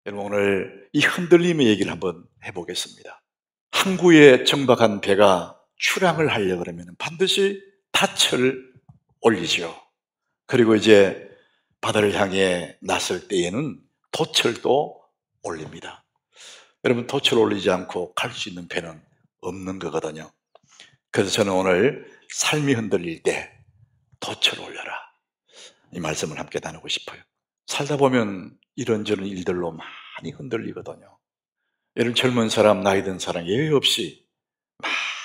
여러분, 오늘 이 흔들림의 얘기를 한번 해보겠습니다. 항구에 정박한 배가 출항을 하려고 그러면 반드시 닻을 올리죠. 그리고 이제 바다를 향해 나설 때에는 돛을도 올립니다. 여러분, 돛을 올리지 않고 갈 수 있는 배는 없는 거거든요. 그래서 저는 오늘 삶이 흔들릴 때 돛을 올려라, 이 말씀을 함께 나누고 싶어요. 살다 보면 이런저런 일들로 많이 흔들리거든요. 여러분, 젊은 사람, 나이 든 사람 예외 없이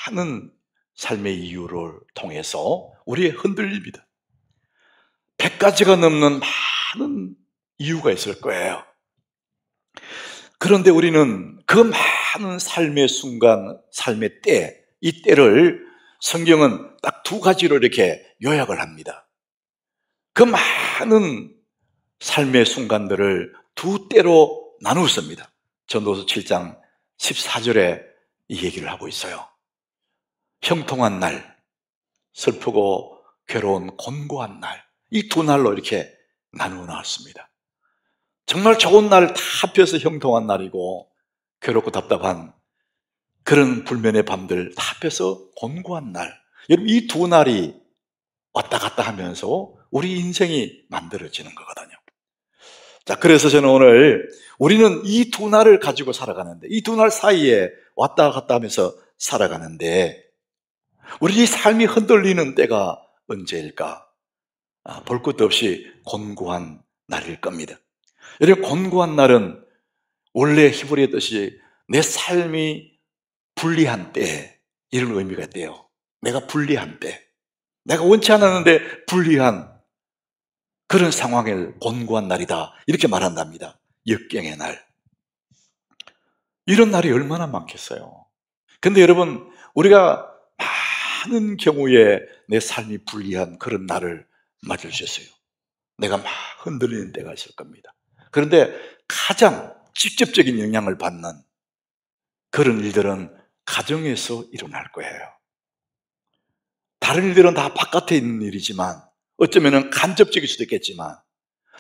많은 삶의 이유를 통해서 우리의 흔들립니다. 100가지가 넘는 많은 이유가 있을 거예요. 그런데 우리는 그 많은 삶의 순간, 삶의 때, 이 때를 성경은 딱 두 가지로 이렇게 요약을 합니다. 그 많은 삶의 순간들을 두 때로 나누었습니다. 전도서 7장 14절에 이 얘기를 하고 있어요. 형통한 날, 슬프고 괴로운 곤고한 날, 이 두 날로 이렇게 나누어 나왔습니다. 정말 좋은 날 다 합해서 형통한 날이고, 괴롭고 답답한 그런 불면의 밤들 다 합해서 곤고한 날. 여러분, 이 두 날이 왔다 갔다 하면서 우리 인생이 만들어지는 거거든요. 자, 그래서 저는 오늘 우리는 이 두 날을 가지고 살아가는데, 이 두 날 사이에 왔다 갔다 하면서 살아가는데, 우리 삶이 흔들리는 때가 언제일까? 볼 것도 없이 곤고한 날일 겁니다. 여러분, 곤고한 날은 원래 히브리의 뜻이 내 삶이 불리한 때, 이런 의미가 있대요. 내가 불리한 때, 내가 원치 않았는데 불리한 그런 상황을 곤고한 날이다, 이렇게 말한답니다. 역경의 날. 이런 날이 얼마나 많겠어요. 근데 여러분, 우리가 많은 경우에 내 삶이 불리한 그런 날을 맞을 수 있어요. 내가 막 흔들리는 때가 있을 겁니다. 그런데 가장 직접적인 영향을 받는 그런 일들은 가정에서 일어날 거예요. 다른 일들은 다 바깥에 있는 일이지만, 어쩌면 간접적일 수도 있겠지만,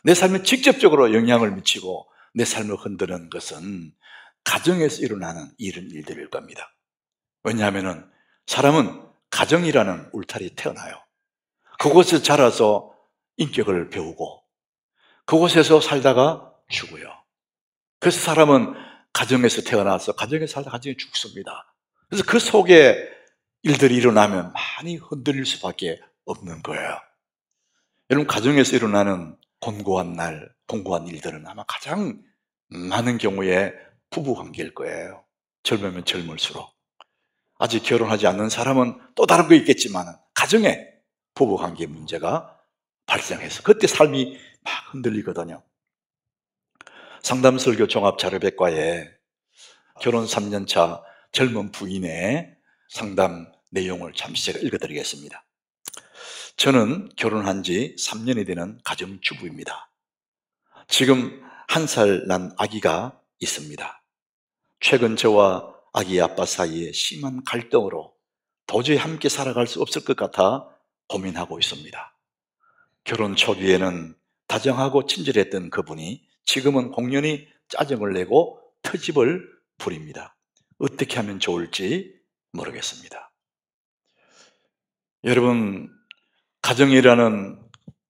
내 삶에 직접적으로 영향을 미치고 내 삶을 흔드는 것은 가정에서 일어나는 이런 일들일 겁니다. 왜냐하면 사람은 가정이라는 울타리에 태어나요. 그곳에서 자라서 인격을 배우고 그곳에서 살다가 죽어요. 그래서 사람은 가정에서 태어나서 가정에서 살다 가정에 죽습니다. 그래서 그 속에 일들이 일어나면 많이 흔들릴 수밖에 없는 거예요. 여러분, 가정에서 일어나는 곤고한 날, 곤고한 일들은 아마 가장 많은 경우에 부부관계일 거예요. 젊으면 젊을수록. 아직 결혼하지 않는 사람은 또 다른 거 있겠지만, 가정에 부부관계 문제가 발생해서 그때 삶이 막 흔들리거든요. 상담설교 종합자료백과에 결혼 3년차 젊은 부인의 상담 내용을 잠시 제가 읽어드리겠습니다. 저는 결혼한 지 3년이 되는 가정주부입니다. 지금 1살 난 아기가 있습니다. 최근 저와 아기 아빠 사이에 심한 갈등으로 도저히 함께 살아갈 수 없을 것 같아 고민하고 있습니다. 결혼 초기에는 다정하고 친절했던 그분이 지금은 공연히 짜증을 내고 트집을 부립니다. 어떻게 하면 좋을지 모르겠습니다. 여러분, 가정이라는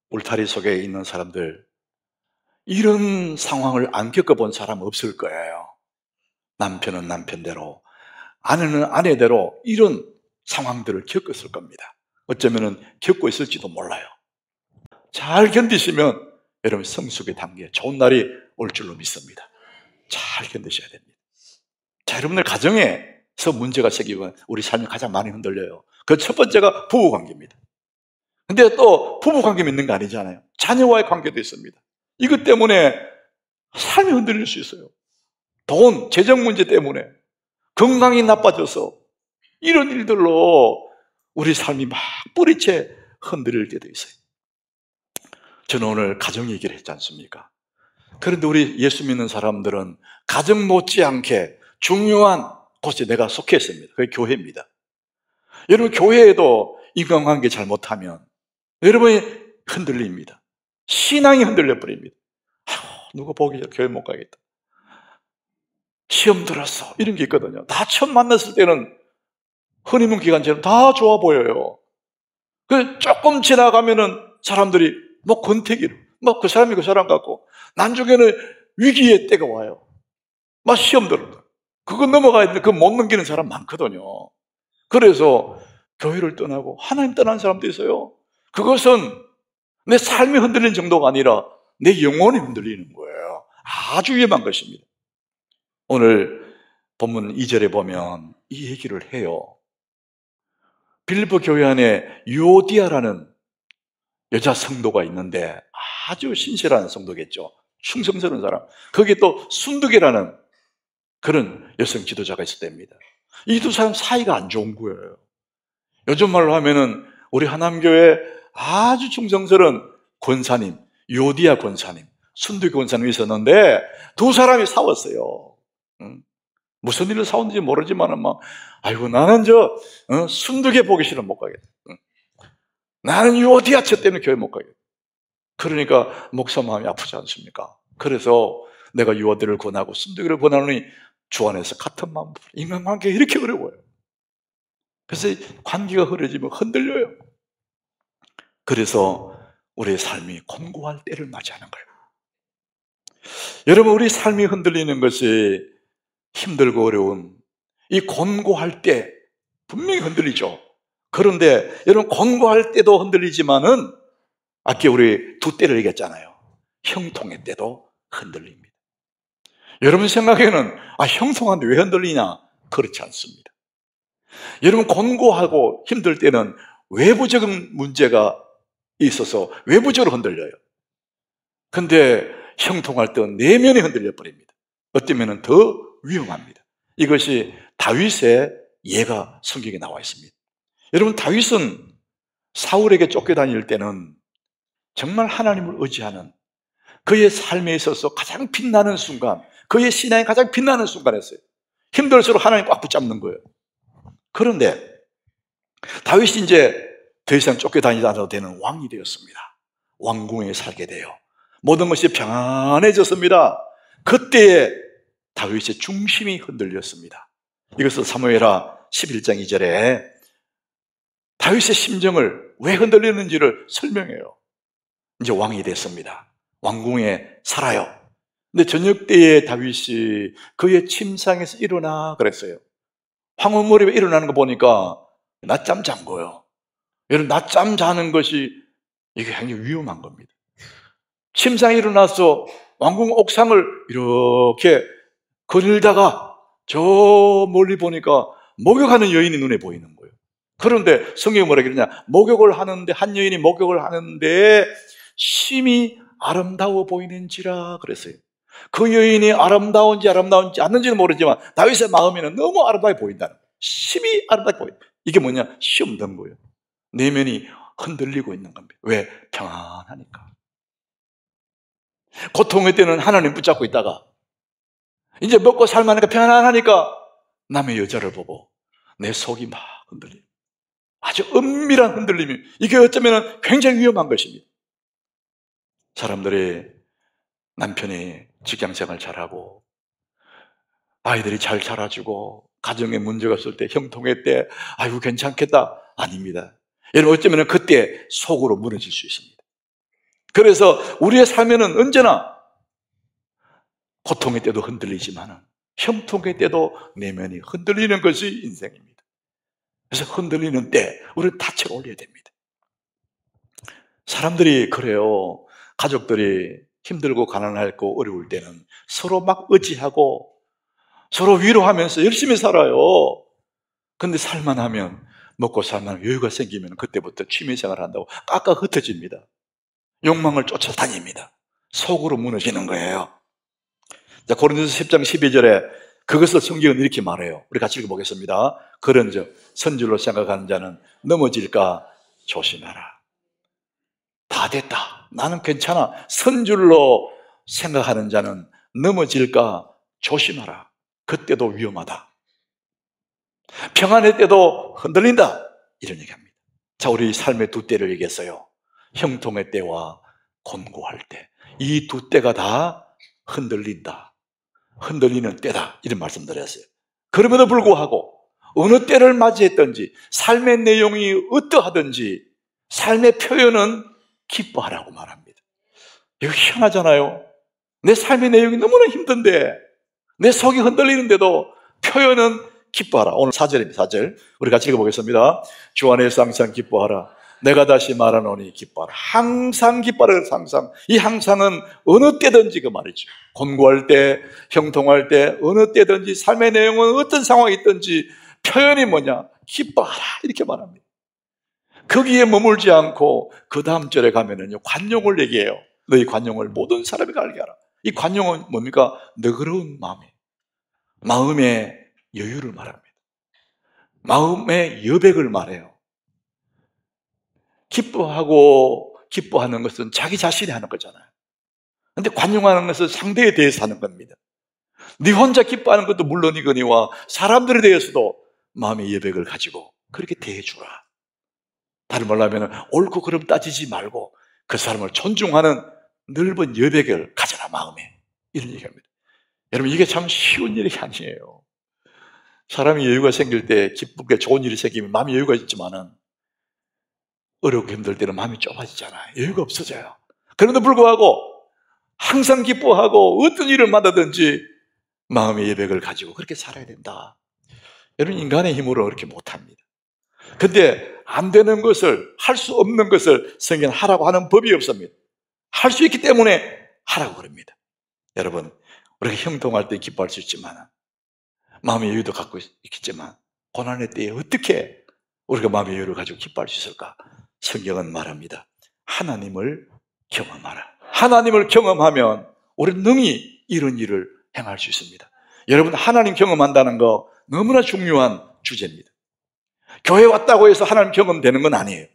울타리 속에 있는 사람들, 이런 상황을 안 겪어본 사람 없을 거예요. 남편은 남편대로, 아내는 아내대로 이런 상황들을 겪었을 겁니다. 어쩌면 겪고 있을지도 몰라요. 잘 견디시면 여러분, 성숙의 단계, 좋은 날이 올 줄로 믿습니다. 잘 견디셔야 됩니다. 자, 여러분들 가정에서 문제가 생기고 우리 삶이 가장 많이 흔들려요. 그 첫 번째가 부부관계입니다. 근데 또 부부관계만 있는 거 아니잖아요. 자녀와의 관계도 있습니다. 이것 때문에 삶이 흔들릴 수 있어요. 돈, 재정 문제 때문에 건강이 나빠져서 이런 일들로 우리 삶이 막 뿌리채 흔들릴 때도 있어요. 저는 오늘 가정 얘기를 했지 않습니까? 그런데 우리 예수 믿는 사람들은 가정 못지않게 중요한 곳에 내가 속해 있습니다. 그게 교회입니다. 여러분, 교회에도 인간관계 잘못하면 여러분이 흔들립니다. 신앙이 흔들려 버립니다. 누가 보기 전에 교회 못 가겠다. 시험 들었어, 이런 게 있거든요. 다 처음 만났을 때는 허니문 기간처럼 다 좋아 보여요. 그 조금 지나가면은 사람들이 뭐 권태기로, 뭐 그 사람이 그 사람 같고, 나중에는 위기의 때가 와요. 막 시험 들어. 그거 넘어가야 되는데 그거 못 넘기는 사람 많거든요. 그래서 교회를 떠나고 하나님 떠난 사람도 있어요. 그것은 내 삶이 흔들리는 정도가 아니라 내 영혼이 흔들리는 거예요. 아주 위험한 것입니다. 오늘 본문 2절에 보면 이 얘기를 해요. 빌립보 교회 안에 유오디아라는 여자 성도가 있는데 아주 신실한 성도겠죠. 충성스러운 사람. 거기에 또 순두계라는 그런 여성 지도자가 있었답니다. 이 두 사람 사이가 안 좋은 거예요. 요즘 말로 하면은 우리 하남교회 아주 충성스러운 권사님, 요디아 권사님, 순두계 권사님이 있었는데 두 사람이 싸웠어요. 무슨 일로 싸웠는지 모르지만은 막, 아이고 나는 순두계 보기 싫어 못 가겠다. 나는 요디아 저 때문에 교회 못 가겠다. 그러니까 목사 마음이 아프지 않습니까? 그래서 내가 유아들을 권하고 순두계를 권하노니 주 안에서 같은 마음. 인간관계가 이렇게 어려워요. 그래서 관계가 흐려지면 흔들려요. 그래서 우리의 삶이 곤고할 때를 맞이하는 거예요. 여러분, 우리 삶이 흔들리는 것이 힘들고 어려운 이 곤고할 때 분명히 흔들리죠. 그런데 여러분, 곤고할 때도 흔들리지만은 아까 우리 두 때를 얘기했잖아요. 형통의 때도 흔들립니다. 여러분 생각에는 형통한데 왜 흔들리냐? 그렇지 않습니다. 여러분, 곤고하고 힘들 때는 외부적인 문제가 있어서 외부적으로 흔들려요. 근데 형통할 때는 내면이 흔들려 버립니다. 어쩌면 더 위험합니다. 이것이 다윗의 예가 성경에 나와 있습니다. 여러분, 다윗은 사울에게 쫓겨다닐 때는 정말 하나님을 의지하는 그의 삶에 있어서 가장 빛나는 순간, 그의 신앙이 가장 빛나는 순간이었어요. 힘들수록 하나님 꽉 붙잡는 거예요. 그런데 다윗이 이제 더 이상 쫓겨다니지 않아도 되는 왕이 되었습니다. 왕궁에 살게 돼요. 모든 것이 평안해졌습니다. 그때에 다윗의 중심이 흔들렸습니다. 이것을 사무엘하 11장 2절에 다윗의 심정을 왜 흔들렸는지를 설명해요. 이제 왕이 됐습니다. 왕궁에 살아요. 근데 저녁 때에 다윗이 그의 침상에서 일어나 그랬어요. 황혼머리에 일어나는 거 보니까 낮잠 잔 거예요. 여러분, 낮잠 자는 것이 이게 굉장히 위험한 겁니다. 침상에 일어나서 왕궁 옥상을 이렇게 거닐다가 저 멀리 보니까 목욕하는 여인이 눈에 보이는 거예요. 그런데 성경이 뭐라 그러냐? 목욕을 하는데, 한 여인이 목욕을 하는데 심히 아름다워 보이는지라 그랬어요. 그 여인이 아름다운지 않는지는 모르지만 다윗의 마음에는 너무 아름다워 보인다는 거예요. 심히 아름다워 보인다. 이게 뭐냐? 시험 든 거예요. 내면이 흔들리고 있는 겁니다. 왜? 평안하니까. 고통의 때는 하나님 붙잡고 있다가 이제 먹고 살만하니까 편안하니까 남의 여자를 보고 내 속이 막 흔들려요. 아주 은밀한 흔들림이, 이게 어쩌면 굉장히 위험한 것입니다. 사람들이 남편이 직장생활 잘하고 아이들이 잘 자라주고 가정에 문제가 없을 때, 형통의 때 아이고 괜찮겠다. 아닙니다. 여러분, 어쩌면 그때 속으로 무너질 수 있습니다. 그래서 우리의 삶에는 언제나 고통의 때도 흔들리지만 형통의 때도 내면이 흔들리는 것이 인생입니다. 그래서 흔들리는 때 우리는 닻을 올려야 됩니다. 사람들이 그래요. 가족들이 힘들고 가난하고 어려울 때는 서로 막 의지하고 서로 위로하면서 열심히 살아요. 근데 살만하면, 먹고 살만하면 여유가 생기면 그때부터 취미생활을 한다고 깎아 흩어집니다. 욕망을 쫓아다닙니다. 속으로 무너지는 거예요. 자, 고린도서 10장 12절에 그것을 성경은 이렇게 말해요. 우리 같이 읽어보겠습니다. 그런즉 선줄로 생각하는 자는 넘어질까 조심하라. 다 됐다, 나는 괜찮아, 선줄로 생각하는 자는 넘어질까 조심하라. 그때도 위험하다. 평안할 때도 흔들린다. 이런 얘기합니다. 자, 우리 삶의 두 때를 얘기했어요. 형통의 때와 곤고할 때. 이 두 때가 다 흔들린다. 흔들리는 때다, 이런 말씀드렸어요. 그럼에도 불구하고 어느 때를 맞이했든지 삶의 내용이 어떠하든지 삶의 표현은 기뻐하라고 말합니다. 이거 희한하잖아요. 내 삶의 내용이 너무나 힘든데, 내 속이 흔들리는데도 표현은 기뻐하라. 오늘 4절입니다. 4절 우리 같이 읽어보겠습니다. 주 안에서 항상 기뻐하라. 내가 다시 말하노니 기뻐하라. 항상 기뻐하라. 항상. 이 항상은 어느 때든지 그 말이죠. 권고할 때, 형통할 때, 어느 때든지 삶의 내용은 어떤 상황이 있든지 표현이 뭐냐? 기뻐하라, 이렇게 말합니다. 거기에 머물지 않고 그 다음 절에 가면은요, 관용을 얘기해요. 너희 관용을 모든 사람이 알게 하라. 이 관용은 뭡니까? 너그러운 마음의 여유를 말합니다. 마음의 여백을 말해요. 기뻐하는 것은 자기 자신이 하는 거잖아요. 근데 관용하는 것은 상대에 대해서 하는 겁니다. 네 혼자 기뻐하는 것도 물론이거니와 사람들에 대해서도 마음의 여백을 가지고 그렇게 대해주라. 다른 말로 하면 옳고 그름 따지지 말고 그 사람을 존중하는 넓은 여백을 가져라, 마음에. 이런 얘기합니다. 여러분, 이게 참 쉬운 일이 아니에요. 사람이 여유가 생길 때, 기쁘게 좋은 일이 생기면 마음이 여유가 있지만은 어렵고 힘들 때는 마음이 좁아지잖아요. 여유가 없어져요. 그럼에도 불구하고 항상 기뻐하고 어떤 일을 만나든지 마음의 여백을 가지고 그렇게 살아야 된다. 여러분, 인간의 힘으로 그렇게 못합니다. 근데 안 되는 것을, 할 수 없는 것을 성경은 하라고 하는 법이 없습니다. 할 수 있기 때문에 하라고 그럽니다. 여러분, 우리가 형통할 때 기뻐할 수 있지만, 마음의 여유도 갖고 있겠지만, 고난의 때에 어떻게 우리가 마음의 여유를 가지고 기뻐할 수 있을까? 성경은 말합니다. 하나님을 경험하라. 하나님을 경험하면 우리는 능히 이런 일을 행할 수 있습니다. 여러분, 하나님 경험한다는 거 너무나 중요한 주제입니다. 교회 왔다고 해서 하나님 경험되는 건 아니에요.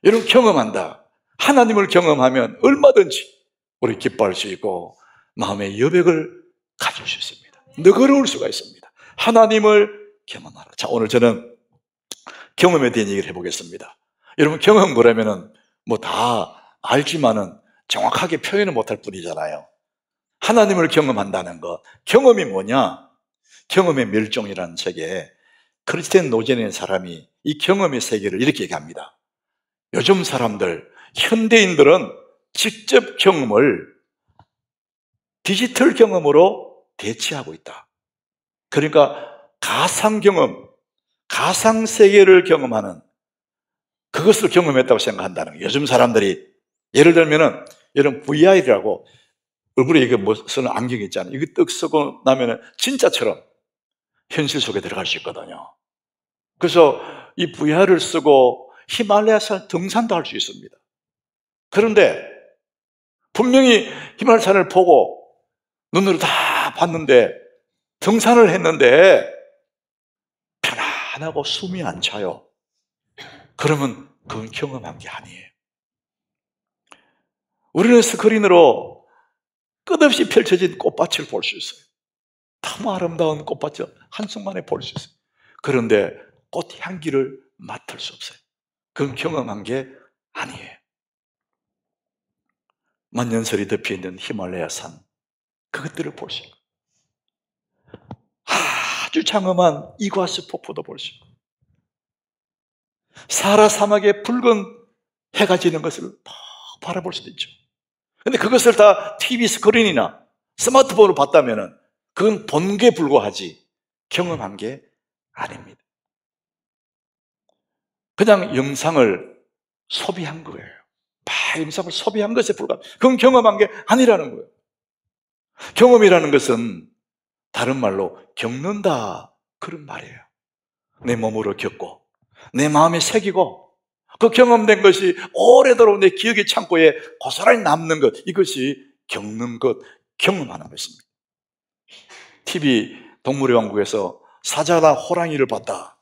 여러분, 경험한다. 하나님을 경험하면 얼마든지 우리 기뻐할 수 있고 마음의 여백을 가질 수 있습니다. 너그러울 수가 있습니다. 하나님을 경험하라. 자, 오늘 저는 경험에 대한 얘기를 해보겠습니다. 여러분, 경험 그러면은 뭐 다 알지만은 정확하게 표현을 못할 뿐이잖아요. 하나님을 경험한다는 것, 경험이 뭐냐? 경험의 멸종이라는 책에 크리스티안 노젠이라는 사람이 이 경험의 세계를 이렇게 얘기합니다. 요즘 사람들, 현대인들은 직접 경험을 디지털 경험으로 대체하고 있다. 그러니까 가상 경험, 가상 세계를 경험하는 그것을 경험했다고 생각한다는 거예요. 요즘 사람들이 예를 들면은 여러분 VR이라고 얼굴에 이게 뭐 쓰는 안경이 있잖아요. 이거 떡 쓰고 나면은 진짜처럼 현실 속에 들어갈 수 있거든요. 그래서 이 VR을 쓰고 히말라야산 등산도 할 수 있습니다. 그런데 분명히 히말라야산을 보고 눈으로 다 봤는데 등산을 했는데 편안하고 숨이 안 차요. 그러면 그건 경험한 게 아니에요. 우리는 스크린으로 끝없이 펼쳐진 꽃밭을 볼 수 있어요. 너무 아름다운 꽃밭을 한순간에 볼 수 있어요. 그런데 꽃 향기를 맡을 수 없어요. 그건 경험한 게 아니에요. 만년설이 덮여있는 히말라야 산, 그것들을 볼 수 있고 아주 장엄한 이과수 폭포도 볼 수 있고 사하라 사막의 붉은 해가 지는 것을 바라볼 수도 있죠. 근데 그것을 다 TV 스크린이나 스마트폰으로 봤다면 그건 본 게 불과하지 경험한 게 아닙니다. 그냥 영상을 소비한 거예요. 영상을 소비한 것에 불과합니다. 그건 경험한 게 아니라는 거예요. 경험이라는 것은 다른 말로 겪는다, 그런 말이에요. 내 몸으로 겪고 내 마음에 새기고 그 경험된 것이 오래도록 내 기억의 창고에 고스란히 남는 것, 이것이 겪는 것, 경험하는 것입니다. TV 동물의 왕국에서 사자나 호랑이를 봤다.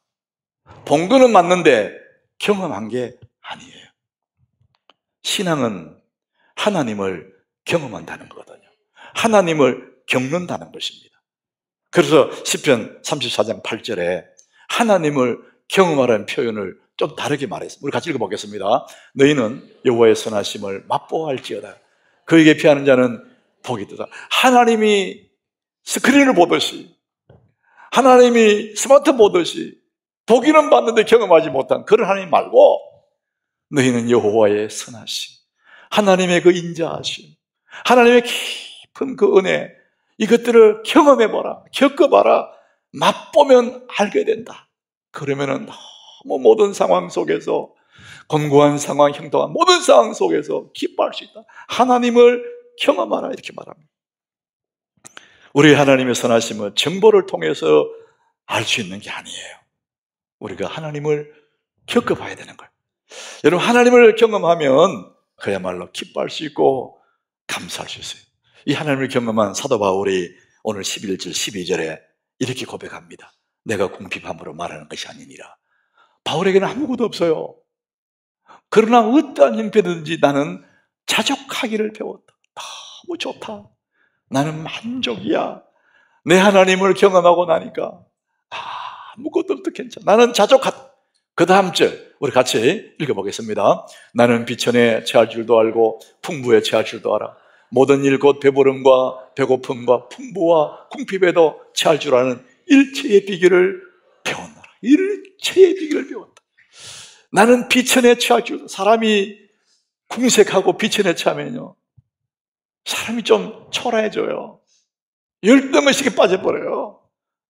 본 거는 맞는데 경험한 게 아니에요. 신앙은 하나님을 경험한다는 거거든요. 하나님을 겪는다는 것입니다. 그래서 시편 34장 8절에 하나님을 경험하라는 표현을 좀 다르게 말했습니다. 우리 같이 읽어보겠습니다. 너희는 여호와의 선하심을 맛보아할지어다. 그에게 피하는 자는 복이 있다. 하나님이 스크린을 보듯이, 하나님이 스마트폰 보듯이 보기는 봤는데 경험하지 못한 그런 하나님 말고, 너희는 여호와의 선하심, 하나님의 그 인자하심, 하나님의 깊은 그 은혜, 이것들을 경험해봐라, 겪어봐라, 맛보면 알게 된다. 그러면은 너무 모든 상황 속에서, 권고한 상황, 형통한 모든 상황 속에서 기뻐할 수 있다. 하나님을 경험하라, 이렇게 말합니다. 우리 하나님의 선하심은 정보를 통해서 알 수 있는 게 아니에요. 우리가 하나님을 겪어봐야 되는 거예요. 여러분, 하나님을 경험하면 그야말로 기뻐할 수 있고 감사할 수 있어요. 이 하나님을 경험한 사도 바울이 오늘 11절 12절에 이렇게 고백합니다. 내가 궁핍함으로 말하는 것이 아니니라. 바울에게는 아무것도 없어요. 그러나 어떠한 형편이든지 나는 자족하기를 배웠다. 너무 좋다. 나는 만족이야. 내 하나님을 경험하고 나니까 아무것도 없어도 괜찮아. 나는 자족하다. 그 다음 절 우리 같이 읽어보겠습니다. 나는 비천에 처할 줄도 알고 풍부에 처할 줄도 알아. 모든 일 곧 배부름과 배고픔과 풍부와 궁핍에도 처할 줄 아는 일체의 비결을 배웠노라. 일체의 비결을 배웠다. 나는 비천에 처할 줄. 사람이 궁색하고 비천에 처하면요, 사람이 좀 초라해져요. 열등의식에 빠져버려요.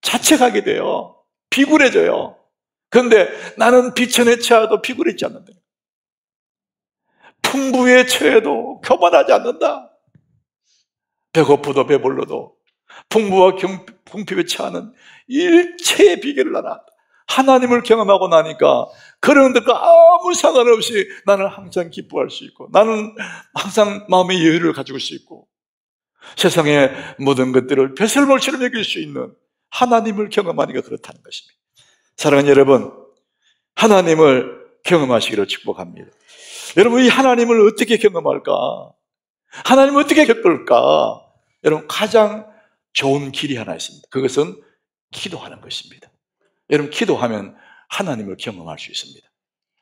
자책하게 돼요. 비굴해져요. 그런데 나는 비천에 처해도 비굴해지지 않는다. 풍부에 처해도 교만하지 않는다. 배고프도 배불러도 풍부와 궁핍에 처하는 일체의 비결을 알아. 하나님을 경험하고 나니까 그런 것과 아무 상관없이 나는 항상 기뻐할 수 있고, 나는 항상 마음의 여유를 가지고 수 있고, 세상의 모든 것들을 배설물처럼 여길 수 있는 하나님을 경험하니까 그렇다는 것입니다. 사랑하는 여러분, 하나님을 경험하시기를 축복합니다. 여러분, 이 하나님을 어떻게 경험할까? 하나님을 어떻게 겪을까? 여러분, 가장 좋은 길이 하나 있습니다. 그것은 기도하는 것입니다. 여러분, 기도하면 하나님을 경험할 수 있습니다.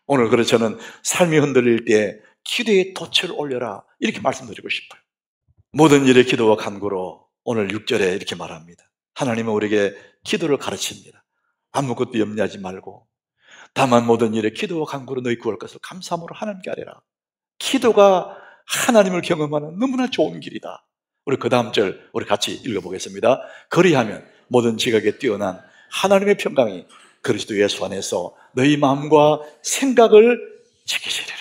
오늘 그래서 저는 삶이 흔들릴 때 기도의 돛을 올려라, 이렇게 말씀드리고 싶어요. 모든 일에 기도와 간구로, 오늘 6절에 이렇게 말합니다. 하나님은 우리에게 기도를 가르칩니다. 아무것도 염려하지 말고 다만 모든 일에 기도와 간구로 너희 구할 것을 감사함으로 하나님께 아뢰라. 기도가 하나님을 경험하는 너무나 좋은 길이다. 우리 그 다음 절 우리 같이 읽어보겠습니다. 그리하면 모든 지각에 뛰어난 하나님의 평강이 그리스도 예수 안에서 너희 마음과 생각을 지키시리라.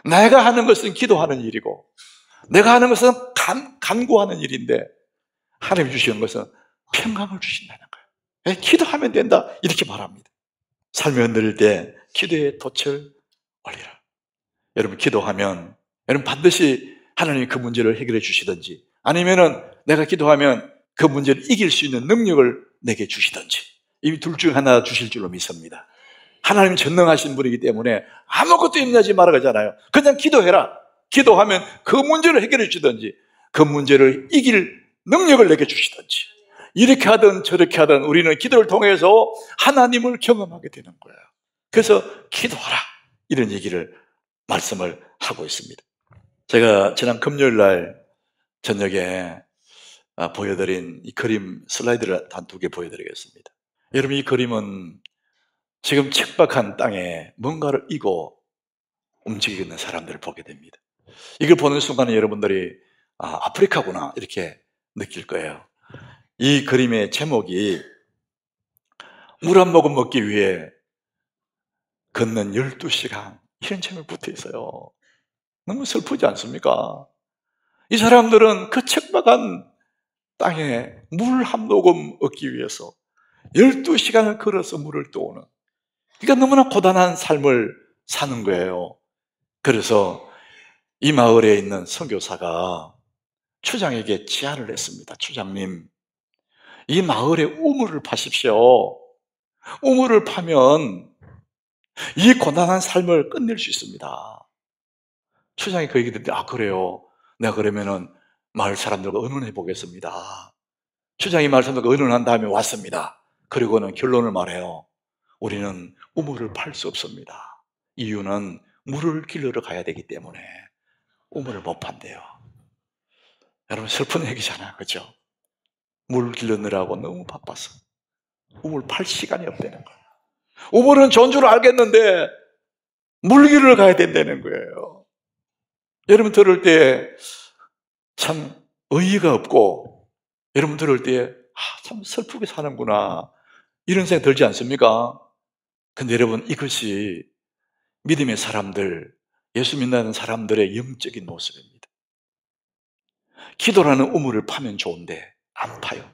내가 하는 것은 기도하는 일이고, 내가 하는 것은 간구하는 일인데, 하나님이 주시는 것은 평강을 주신다는 거예요. 기도하면 된다, 이렇게 말합니다. 삶이 흔들릴 때 기도의 돛을 올리라. 여러분, 기도하면 여러분 반드시 하나님이 그 문제를 해결해 주시든지, 아니면은 내가 기도하면 그 문제를 이길 수 있는 능력을 내게 주시든지, 이 둘 중 하나 주실 줄로 믿습니다. 하나님은 전능하신 분이기 때문에 아무것도 염려하지 말아 그러잖아요. 그냥 기도해라. 기도하면 그 문제를 해결해 주시든지, 그 문제를 이길 능력을 내게 주시든지, 이렇게 하든 저렇게 하든 우리는 기도를 통해서 하나님을 경험하게 되는 거예요. 그래서 기도하라, 이런 얘기를 말씀을 하고 있습니다. 제가 지난 금요일 날 저녁에 보여드린 이 그림 슬라이드를 한 2개 보여드리겠습니다. 여러분, 이 그림은 지금 척박한 땅에 뭔가를 이고 움직이고 있는 사람들을 보게 됩니다. 이걸 보는 순간에 여러분들이 아프리카구나, 이렇게 느낄 거예요. 이 그림의 제목이 물 한 모금 먹기 위해 걷는 12시간, 이런 제목이 붙어 있어요. 너무 슬프지 않습니까? 이 사람들은 그 척박한 땅에 물 한 모금 얻기 위해서 12시간을 걸어서 물을 떠오는, 그러니까 너무나 고단한 삶을 사는 거예요. 그래서 이 마을에 있는 선교사가 추장에게 제안을 했습니다. 추장님, 이 마을에 우물을 파십시오. 우물을 파면 이 고단한 삶을 끝낼 수 있습니다. 추장이 그 얘기 듣는데, 그래요. 내가 그러면은 마을 사람들과 의논해 보겠습니다. 추장이 마을 사람들과 의논한 다음에 왔습니다. 그리고는 결론을 말해요. 우리는 우물을 팔 수 없습니다. 이유는 물을 길러러 가야 되기 때문에 우물을 못 판대요. 여러분, 슬픈 얘기잖아요, 그렇죠? 물 길르느라고 너무 바빠서 우물 팔 시간이 없다는 거예요. 우물은 좋은 줄 알겠는데 물 길러 가야 된다는 거예요. 여러분 들을 때 참 의의가 없고, 여러분 들을 때 참 슬프게 사는구나 이런 생각 들지 않습니까? 근데 여러분, 이것이 믿음의 사람들, 예수 믿는 사람들의 영적인 모습입니다. 기도라는 우물을 파면 좋은데 안 파요.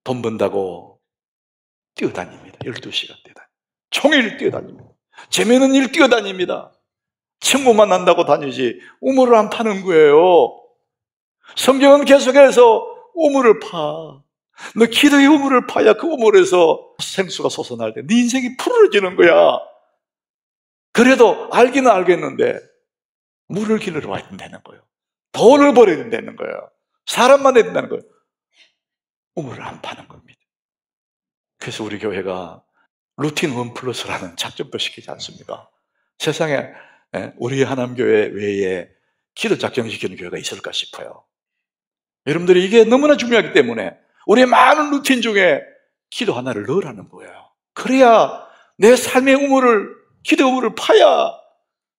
돈 번다고 뛰어다닙니다. 12시간 뛰어다닙니다. 종일 뛰어다닙니다. 재미있는 일 뛰어다닙니다. 친구만 난다고 다니지 우물을 안 파는 거예요. 성경은 계속해서 우물을 파. 너 기도의 우물을 파야 그 우물에서 생수가 솟아날 때 네 인생이 푸르러지는 거야. 그래도 알기는 알겠는데 물을 길러 와야 된다는 거예요. 돈을 벌어야 된다는 거예요. 사람만 해야 된다는 거예요. 우물을 안 파는 겁니다. 그래서 우리 교회가 루틴 원 플러스라는 작전도 시키지 않습니까? 세상에 우리 하남교회 외에 기도 작정시키는 교회가 있을까 싶어요. 여러분들이 이게 너무나 중요하기 때문에 우리의 많은 루틴 중에 기도 하나를 넣으라는 거예요. 그래야 내 삶의 우물을, 기도 우물을 파야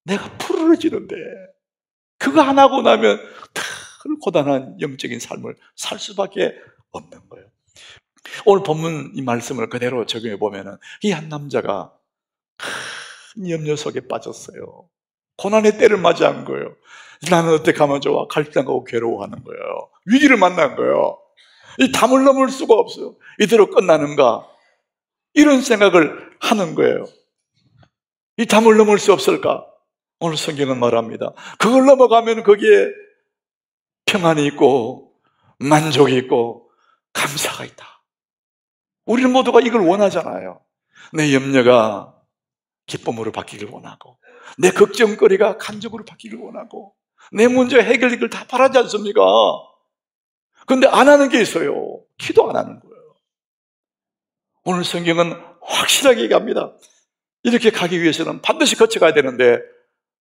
내가 푸르러지는데, 그거 안 하고 나면 더 고단한 영적인 삶을 살 수밖에 없는 거예요. 오늘 본문 이 말씀을 그대로 적용해 보면은 이 한 남자가 큰 염려 속에 빠졌어요. 고난의 때를 맞이한 거예요. 나는 어떻게 하면 좋아? 갈등 가고 괴로워하는 거예요. 위기를 만난 거예요. 이 담을 넘을 수가 없어요. 이대로 끝나는가? 이런 생각을 하는 거예요. 이 담을 넘을 수 없을까? 오늘 성경은 말합니다. 그걸 넘어가면 거기에 평안이 있고 만족이 있고 감사가 있다. 우리는 모두가 이걸 원하잖아요. 내 염려가 기쁨으로 바뀌길 원하고, 내 걱정거리가 감정으로 바뀌길 원하고, 내 문제 해결 이걸 다 바라지 않습니까? 그런데 안 하는 게 있어요. 기도 안 하는 거예요. 오늘 성경은 확실하게 얘기합니다. 이렇게 가기 위해서는 반드시 거쳐가야 되는데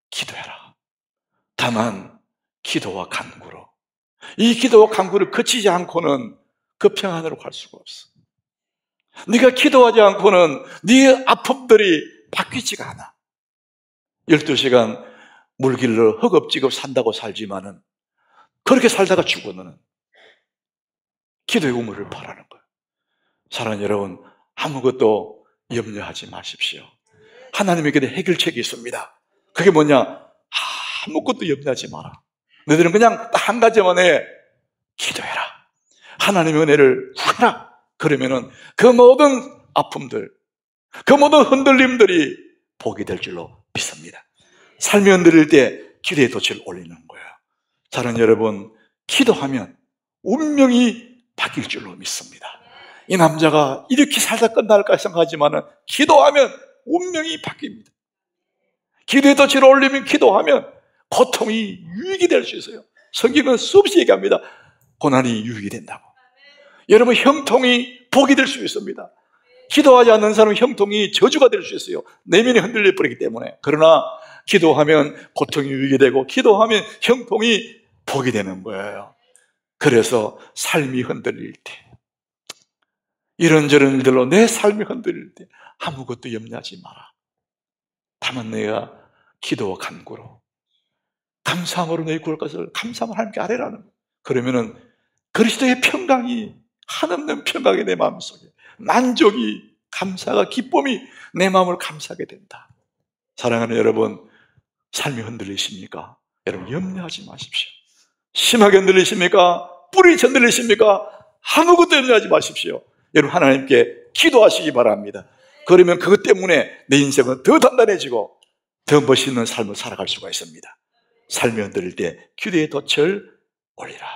기도해라. 다만 기도와 간구로, 이 기도와 간구를 거치지 않고는 그 평안으로 갈 수가 없어. 네가 기도하지 않고는 네 아픔들이 바뀌지가 않아. 12시간 물길로 허겁지겁 산다고 살지만은 그렇게 살다가 죽어. 너는 기도의 우물을 파라는 거예요. 사랑하는 여러분, 아무것도 염려하지 마십시오. 하나님에게 해결책이 있습니다. 그게 뭐냐? 아무것도 염려하지 마라. 너희들은 그냥 딱 한 가지만 해. 기도해라. 하나님의 은혜를 구해라. 그러면은 그 모든 아픔들, 그 모든 흔들림들이 복이 될 줄로 믿습니다. 삶이 흔들릴 때 기도의 돛을 올리는 거예요. 사랑하는 여러분, 기도하면 운명이 바뀔 줄로 믿습니다. 이 남자가 이렇게 살다 끝날까 생각하지만 기도하면 운명이 바뀝니다. 기도의 돛을 올리면, 기도하면 고통이 유익이 될 수 있어요. 성경은 수없이 얘기합니다. 고난이 유익이 된다고. 여러분, 형통이 복이 될 수 있습니다. 기도하지 않는 사람은 형통이 저주가 될 수 있어요. 내면이 흔들려 버리기 때문에. 그러나 기도하면 고통이 유익이 되고, 기도하면 형통이 복이 되는 거예요. 그래서 삶이 흔들릴 때, 이런저런 일들로 내 삶이 흔들릴 때 아무것도 염려하지 마라. 다만 내가 기도와 간구로, 감사함으로 내 구할 것을 감사함을 하나님께 아뢰라는 거예요. 그러면은 그리스도의 평강이, 한없는 평강이 내 마음속에, 만족이, 감사가, 기쁨이 내 마음을 감싸게 된다. 사랑하는 여러분, 삶이 흔들리십니까? 여러분, 염려하지 마십시오. 심하게 흔들리십니까? 뿌리 흔들리십니까? 아무것도 염려하지 마십시오. 여러분, 하나님께 기도하시기 바랍니다. 그러면 그것 때문에 내 인생은 더 단단해지고 더 멋있는 삶을 살아갈 수가 있습니다. 삶이 흔들릴 때 기도의 돛을 올리라.